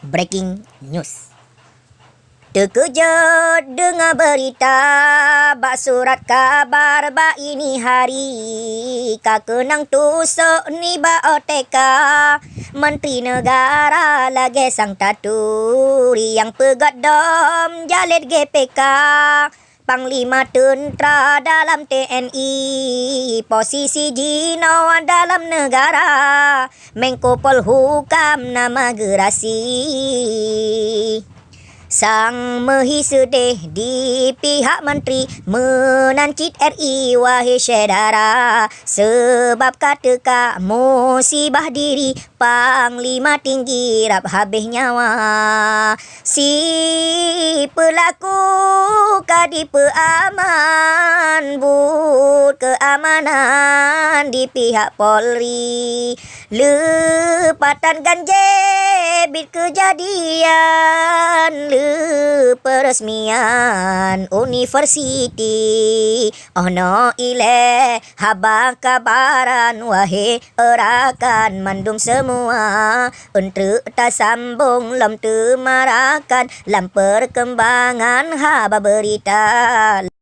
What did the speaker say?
Breaking news. Terkejut dengar berita bak surat kabar bak ini hari. Kak kenang tusuk ni bak OTK. Menteri Negara lagi sang taturi yang pegat dom jalit GPK. Panglima tentera dalam TNI, posisi Jino dalam negara, Menko Polhukam nama gerasi. Sang mehi sedih di pihak menteri menancit RI wahai saudara. Sebab kata Kak musibah diri Panglima tinggi rap habis nyawa. Si pelaku kadi peaman but keamanan di pihak Polri. Lepatan ganje bit kejadian peresmian universiti. Oh no ile habang kabaran wahai erakan mandum semua. Untuk tak sambung lam temarakan lam perkembangan haba berita.